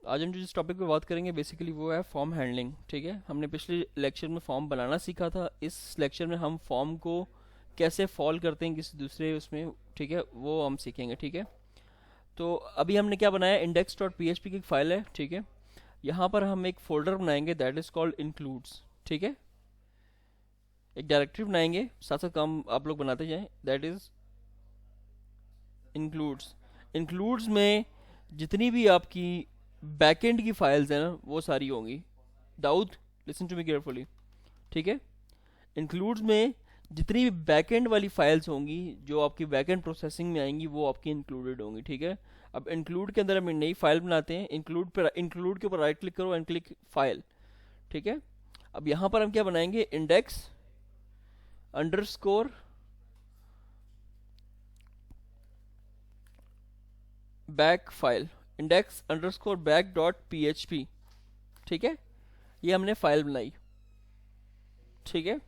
आज हम जिस टॉपिक पे बात करेंगे बेसिकली वो है फॉर्म हैंडलिंग। ठीक है, हमने पिछले लेक्चर में फॉर्म बनाना सीखा था। इस लेक्चर में हम फॉर्म को कैसे फॉल करते हैं किसी दूसरे उसमें, ठीक है, वो हम सीखेंगे। ठीक है, तो अभी हमने क्या बनाया, index dot P H P की एक फाइल है। ठीक है, यहाँ पर हम एक फोल्डर बनाएंगे दैट इज़ कॉल्ड इंक्लूड्स। ठीक है, एक डायरेक्टरी बनाएंगे, साथ साथ काम आप लोग बनाते जाएं, दैट इज़ इंक्लूड्स। इंक्लूड्स में जितनी भी आपकी बैकएंड की फाइल्स हैं ना वो सारी होंगी। Dawood, listen to me carefully. ठीक है, इंक्लूड्स में जितनी भी बैकएंड वाली फाइल्स होंगी जो आपकी बैकएंड प्रोसेसिंग में आएंगी वो आपकी इंक्लूडेड होंगी। ठीक है, अब इंक्लूड के अंदर हम एक नई फाइल बनाते हैं। इंक्लूड के ऊपर राइट क्लिक करो एंड क्लिक फाइल। ठीक है, अब यहाँ पर हम क्या बनाएंगे, index underscore back file, index underscore back dot P H P. ठीक है, ये हमने फाइल बनाई। ठीक है,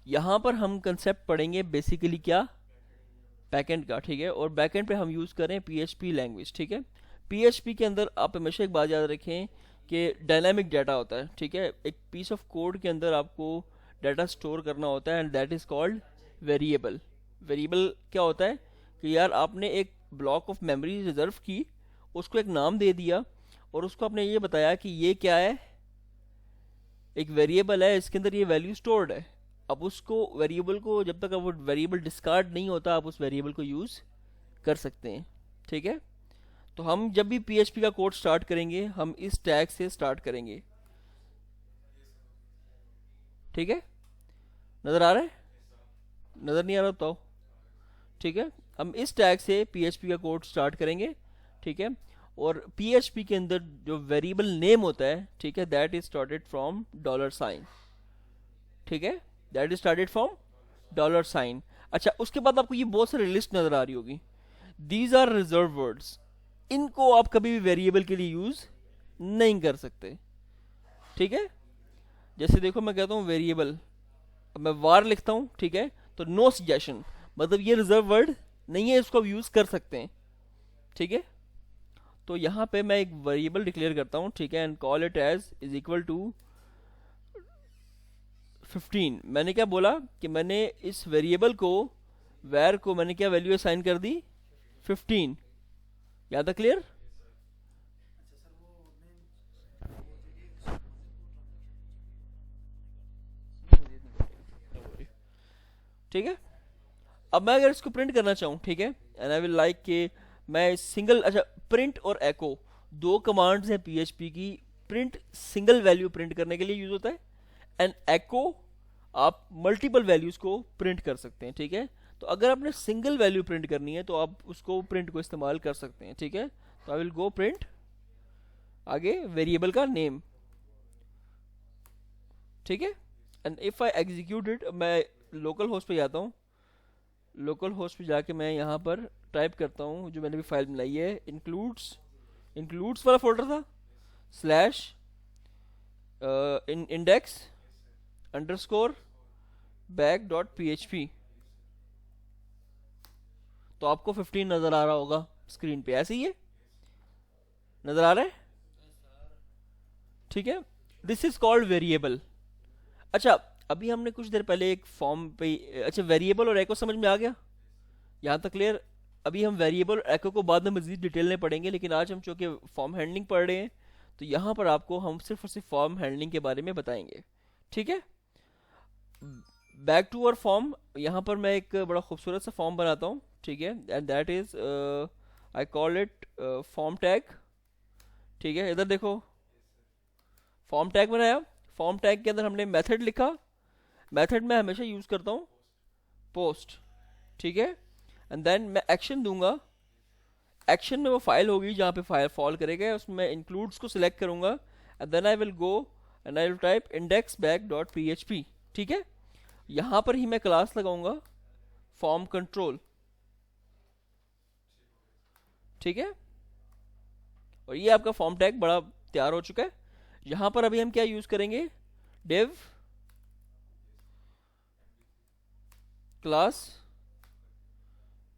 यहाँ पर हम कंसेप्ट पढ़ेंगे बेसिकली क्या, बैकएंड का। ठीक है, और बैकएंड पे हम यूज़ करें पीएचपी लैंग्वेज। ठीक है, पीएचपी के अंदर आप हमेशा एक बात याद रखें कि डायनामिक डाटा होता है। ठीक है, एक पीस ऑफ कोड के अंदर आपको डाटा स्टोर करना होता है and that is called variable. Variable क्या होता है कि यार आपने एक ब्लॉक ऑफ मेमोरी रिजर्व की, उसको एक नाम दे दिया और उसको आपने ये बताया कि ये क्या है, एक वेरिएबल है, इसके अंदर ये वैल्यू स्टोर्ड है। अब उसको वेरिएबल को जब तक अब वो वेरिएबल डिस्कार्ड नहीं होता आप उस वेरिएबल को यूज़ कर सकते हैं। ठीक है, तो हम जब भी पीएचपी का कोड स्टार्ट करेंगे हम इस टैग से स्टार्ट करेंगे। ठीक है, नज़र आ रहा है, नज़र नहीं आ रहा बताओ। ठीक है, हम इस टैग से पीएचपी का कोड स्टार्ट करेंगे। ठीक है, और पीएचपी के अंदर जो वेरिएबल नेम होता है, ठीक है, that is started from dollar sign. ठीक है, that is started from dollar sign. अच्छा, उसके बाद आपको ये बहुत सारी लिस्ट नजर आ रही होगी, दीज आर रिजर्व वर्ड्स। इनको आप कभी भी वेरिएबल के लिए यूज नहीं कर सकते। ठीक है, जैसे देखो मैं कहता हूँ वेरिएबल, अब मैं वार लिखता हूँ, ठीक है, तो नो सजेशन, मतलब ये रिजर्व वर्ड नहीं है, इसको आप यूज कर सकते हैं। ठीक है, तो यहाँ पे मैं एक वेरिएबल डिक्लेयर करता हूँ, ठीक है, and call it age is equal to 15। मैंने क्या बोला कि मैंने इस वेरिएबल को, वैर को मैंने क्या वैल्यू असाइन कर दी, 15। याद है, क्लियर। ठीक है, अब मैं अगर इसको प्रिंट करना चाहूँ, ठीक है, एंड आई विल लाइक कि मैं सिंगल, अच्छा, प्रिंट और एको दो कमांड्स हैं पीएचपी की। प्रिंट सिंगल वैल्यू प्रिंट करने के लिए यूज होता है एंड एको आप मल्टीपल वैल्यूज को प्रिंट कर सकते हैं। ठीक है, तो अगर आपने सिंगल वैल्यू प्रिंट करनी है तो आप उसको प्रिंट को इस्तेमाल कर सकते हैं। ठीक है, तो आई विल गो प्रिंट, आगे वेरिएबल का नेम। ठीक है, and if I execute it, मैं लोकल होस्ट पे जाता हूँ, लोकल होस्ट पे जाके मैं यहाँ पर टाइप करता हूँ जो मैंने भी फाइल बनाई है, इंक्लूड्स, इंक्लूड्स वाला फोल्डर था, slash in index underscore back dot P H P. तो आपको 15 नज़र आ रहा होगा स्क्रीन पे, ऐसे ही है, नज़र आ रहा है। ठीक है, दिस इज कॉल्ड वेरिएबल। अच्छा, अभी हमने कुछ देर पहले एक फॉर्म पे, अच्छा, वेरिएबल और एको समझ में आ गया, यहाँ तक क्लियर। अभी हम वेरिएबल और एको को बाद में मजीद डिटेल में पढ़ेंगे, लेकिन आज हम चूंकि फॉर्म हैंडलिंग पढ़ रहे हैं तो यहाँ पर आपको हम सिर्फ और सिर्फ फॉर्म हैंडलिंग के बारे में बताएंगे। ठीक है, बैक टू अवर फॉर्म, यहाँ पर मैं एक बड़ा खूबसूरत सा फॉर्म बनाता हूँ। ठीक है, and that is I call it form tag. ठीक है, इधर देखो, फॉर्म टैग बनाया, फॉर्म टैग के अंदर हमने मेथड लिखा। मेथड में हमेशा यूज करता हूँ पोस्ट। ठीक है, एंड देन मैं एक्शन दूंगा, एक्शन में वो फाइल होगी जहाँ पे फाइल फॉल करेगा, उसमें मैं इंक्लूड्स को सिलेक्ट करूंगा and then I will go and I will type index back dot P H P. ठीक है, यहाँ पर ही मैं क्लास लगाऊंगा फॉर्म कंट्रोल। ठीक है, और ये आपका फॉर्म टैग बड़ा तैयार हो चुका है। यहाँ पर अभी हम क्या यूज करेंगे, div class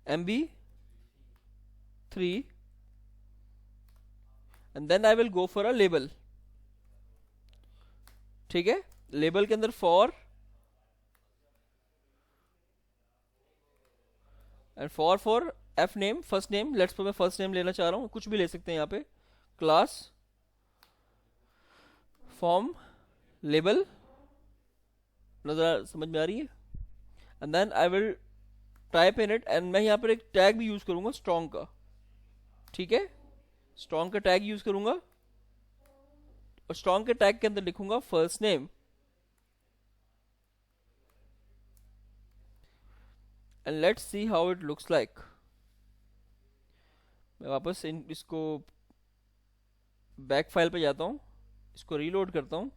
mb3 and then I will go for a label, ठीक है। लेबल के अंदर for and for F name first name, let's मैं फर्स्ट नेम लेना चाह रहा हूँ, कुछ भी ले सकते हैं यहाँ पे, क्लास फॉर्म लेबल, नजर समझ में आ रही है। And then I will type in it, and मैं यहाँ पर एक टैग भी यूज करूंगा स्ट्रॉन्ग का, ठीक है। स्ट्रॉन्ग का टैग यूज करूंगा और स्ट्रॉन्ग के टैग के अंदर लिखूंगा first name and let's see how it looks like. मैं वापस इसको बैक फाइल पे जाता हूँ, इसको रीलोड करता हूँ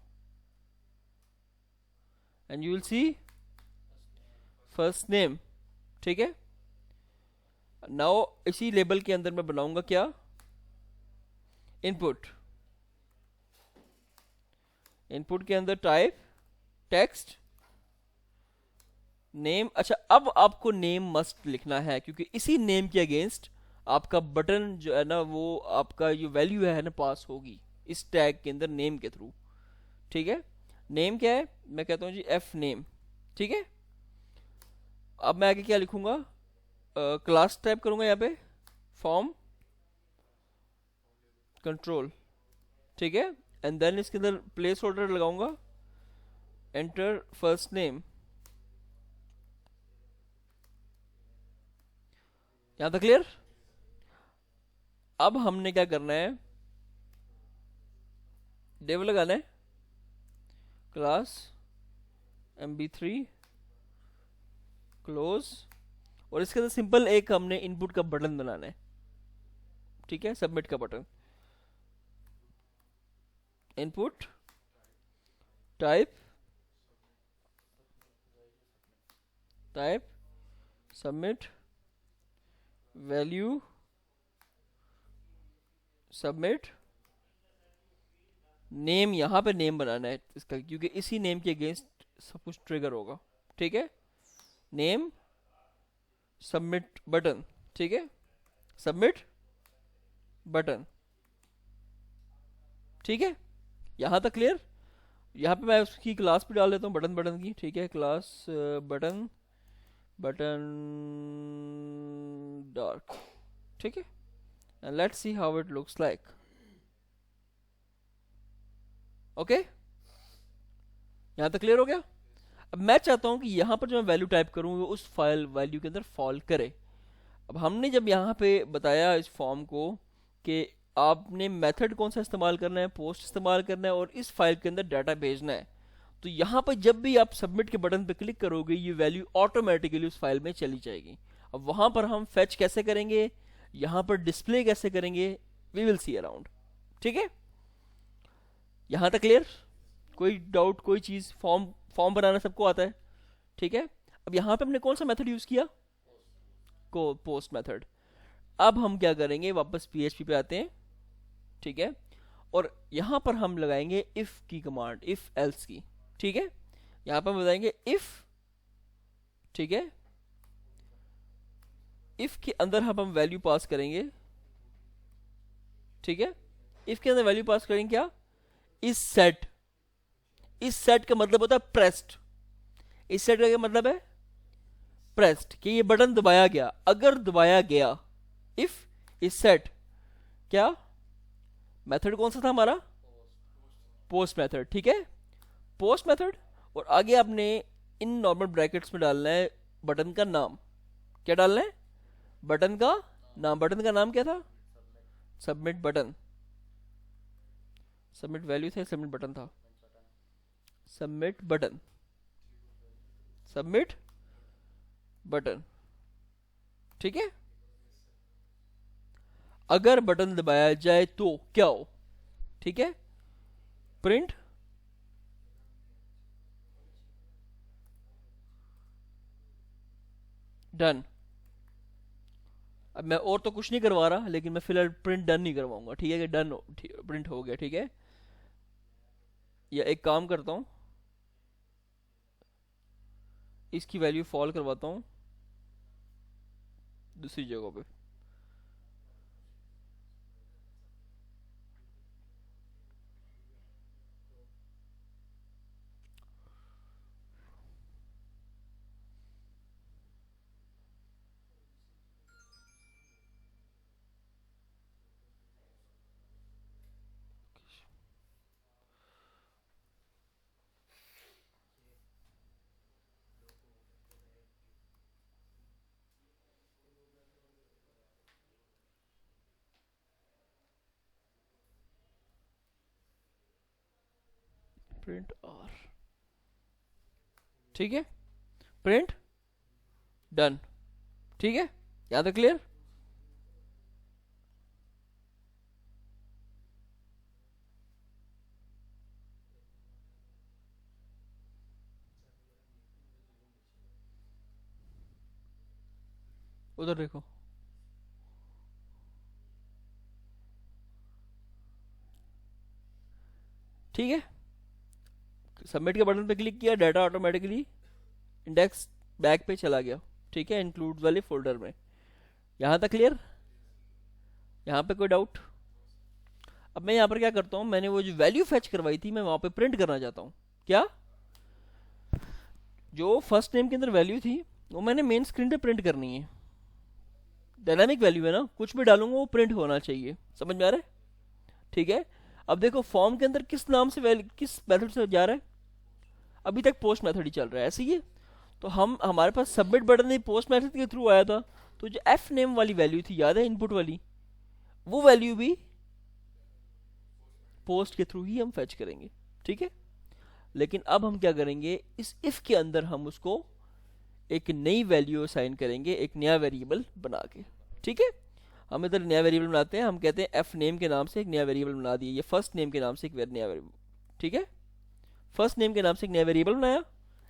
and you will see first name, ठीक है। नाउ इसी लेबल के अंदर मैं बनाऊंगा क्या, इनपुट, इनपुट के अंदर टाइप टेक्स्ट नेम। अच्छा, अब आपको नेम मस्ट लिखना है क्योंकि इसी नेम के अगेंस्ट आपका बटन जो है ना, वो आपका जो वैल्यू है ना पास होगी इस टैग के अंदर नेम के थ्रू, ठीक है। नेम क्या है, मैं कहता हूँ जी एफ नेम, ठीक है। अब मैं आगे क्या लिखूंगा, क्लास टाइप करूंगा यहाँ पे फॉर्म कंट्रोल, ठीक है। एंड देन इसके अंदर प्लेस होल्डर लगाऊंगा, एंटर फर्स्ट नेम, यहां तक क्लियर। अब हमने क्या करना है, डेव लगाना है, क्लास mb3 क्लोज, और इसके अंदर सिंपल एक हमने इनपुट का बटन बनाना है, ठीक है, सबमिट का button. Input type submit value submit name, यहां पे नेम बनाना है इसका क्योंकि इसी नेम के अगेंस्ट सब कुछ ट्रिगर होगा, ठीक है। नेम सबमिट बटन, ठीक है, सबमिट बटन, ठीक है। यहां तक क्लियर। यहाँ पे मैं उसकी क्लास भी डाल देता हूँ बटन बटन की, ठीक है, क्लास बटन बटन डार्क, ठीक है। And let's see how it looks like, okay. यहाँ तक क्लियर हो गया। अब मैं चाहता हूँ कि यहाँ पर जो मैं वैल्यू टाइप करूँ वो उस फाइल वैल्यू के अंदर फॉल करे। अब हमने जब यहाँ पे बताया इस फॉर्म को कि आपने मेथड कौन सा इस्तेमाल करना है, पोस्ट इस्तेमाल करना है और इस फाइल के अंदर डाटा भेजना है, तो यहाँ पर जब भी आप सबमिट के बटन पे क्लिक करोगे ये वैल्यू ऑटोमेटिकली उस फाइल में चली जाएगी। अब वहां पर हम फेच कैसे करेंगे, यहाँ पर डिस्प्ले कैसे करेंगे, वी विल सी अराउंड, ठीक है। यहाँ तक क्लियर, कोई डाउट, कोई चीज, फॉर्म फॉर्म बनाना सबको आता है, ठीक है। अब यहाँ पे हमने कौन सा मेथड यूज किया, को पोस्ट मेथड। अब हम क्या करेंगे, वापस PHP पे आते हैं, ठीक है, और यहां पर हम लगाएंगे इफ की कमांड, इफ एल्स की, ठीक है। यहां पर हम बताएंगे इफ, ठीक है, इफ के अंदर हम वैल्यू पास करेंगे, ठीक है। इफ के अंदर वैल्यू पास करेंगे क्या, इस सेट, इस सेट का मतलब होता है प्रेस्ड, इस सेट का क्या मतलब है, प्रेस्ड, कि ये बटन दबाया गया, अगर दबाया गया, इफ इस सेट क्या, मेथड कौन सा था हमारा, पोस्ट मेथड, ठीक है, पोस्ट मेथड। और आगे आपने इन नॉर्मल ब्रैकेट्स में डालना है बटन का नाम, क्या डालना है, बटन का नाम, बटन का नाम क्या था, सबमिट बटन, सबमिट वैल्यू थे, सबमिट बटन था, सबमिट बटन, सबमिट बटन, ठीक है। अगर बटन दबाया जाए तो क्या हो, ठीक है, प्रिंट डन। अब मैं और तो कुछ नहीं करवा रहा, लेकिन मैं फिलहाल प्रिंट डन नहीं करवाऊंगा, ठीक है, कि डन प्रिंट हो गया, ठीक है। या एक काम करता हूं, इसकी वैल्यू फॉल करवाता हूं दूसरी जगह पे, प्रिंट आर, ठीक है, प्रिंट डन, ठीक है, यहाँ तक क्लियर। उधर देखो, ठीक है, सबमिट के बटन पे क्लिक किया, डाटा ऑटोमेटिकली इंडेक्स बैक पे चला गया, ठीक है, इंक्लूड वाले फोल्डर में। यहाँ तक क्लियर, यहाँ पे कोई डाउट? अब मैं यहाँ पर क्या करता हूँ, मैंने वो जो वैल्यू फेच करवाई थी मैं वहाँ पे प्रिंट करना चाहता हूँ। क्या? जो फर्स्ट नेम के अंदर वैल्यू थी वो मैंने मेन स्क्रीन पे प्रिंट करनी है। डायनामिक वैल्यू है ना, कुछ भी डालूंगा वो प्रिंट होना चाहिए, समझ में आ रहा है? ठीक है, अब देखो फॉर्म के अंदर किस नाम से वैल्यू, किस मेथड से जा रहा है, अभी तक पोस्ट मेथड ही चल रहा है, ऐसे ही है। तो हम, हमारे पास सबमिट बटन ही पोस्ट मेथड के थ्रू आया था, तो जो एफ नेम वाली वैल्यू थी, याद है, इनपुट वाली, वो वैल्यू भी पोस्ट के थ्रू ही हम फेच करेंगे, ठीक है। लेकिन अब हम क्या करेंगे, इस इफ के अंदर हम उसको एक नई वैल्यू असाइन करेंगे, एक नया वेरिएबल बना के, ठीक है। हम इधर नया वेरिएबल बनाते हैं, हम कहते हैं एफ नेम के नाम से एक नया वेरिएबल बना दिए, ये फर्स्ट नेम के नाम से एक नया वेरिएबल, ठीक है, फर्स्ट नेम के नाम से एक नया वेरिएबल बनाया,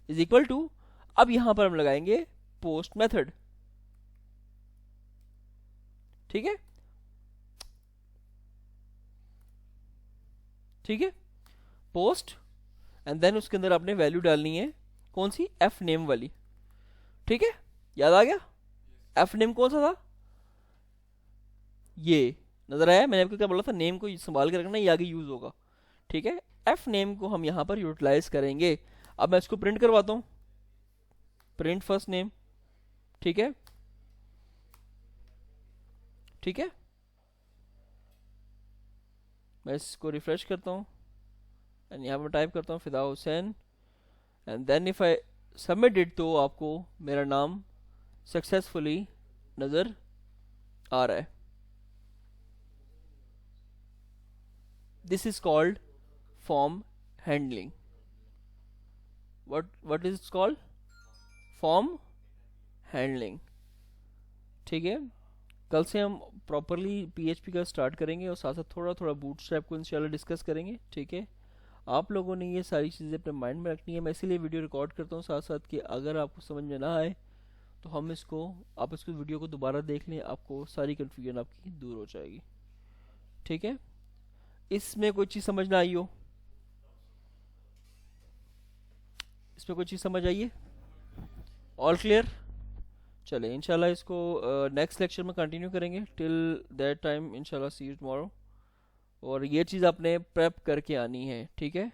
इज इक्वल टू, अब यहां पर हम लगाएंगे पोस्ट मेथड, ठीक है, ठीक है, पोस्ट, एंड देन उसके अंदर आपने वैल्यू डालनी है, कौन सी, एफ नेम वाली, ठीक है, याद आ गया? एफ नेम कौन सा था, ये नजर आया? मैंने आपको क्या बोला था, नेम को संभाल के रखना, ये आगे यूज होगा, ठीक है। एफ नेम को हम यहां पर यूटिलाइज करेंगे। अब मैं इसको प्रिंट करवाता हूं, प्रिंट फर्स्ट नेम, ठीक है, ठीक है, मैं इसको रिफ्रेश करता हूं एंड यहाँ पर टाइप करता हूँ Fida Hussain, and then if I submit it, तो आपको मेरा नाम सक्सेसफुली नजर आ रहा है। This is called form handling. what is called, form handling, ठीक है। कल से हम प्रॉपरली पीएचपी का स्टार्ट करेंगे और साथ साथ थोड़ा थोड़ा बूटस्ट्रैप को इंशाल्लाह डिस्कस करेंगे, ठीक है। आप लोगों ने ये सारी चीज़ें अपने माइंड में रखनी है, मैं इसीलिए वीडियो रिकॉर्ड करता हूँ साथ साथ, कि अगर आपको समझ में ना आए तो हम इसको, आप इसको वीडियो को दोबारा देख लें, आपको सारी कन्फ्यूजन आपकी दूर हो जाएगी, ठीक है। इसमें कोई चीज़ समझ ना आई हो, इसमें कोई चीज़ समझ आई है, ऑल क्लियर? चले इंशाल्लाह इसको नेक्स्ट लेक्चर में कंटिन्यू करेंगे, टिल दैट टाइम इंशाल्लाह सी यू टुमारो। और ये चीज़ आपने प्रेप करके आनी है, ठीक है।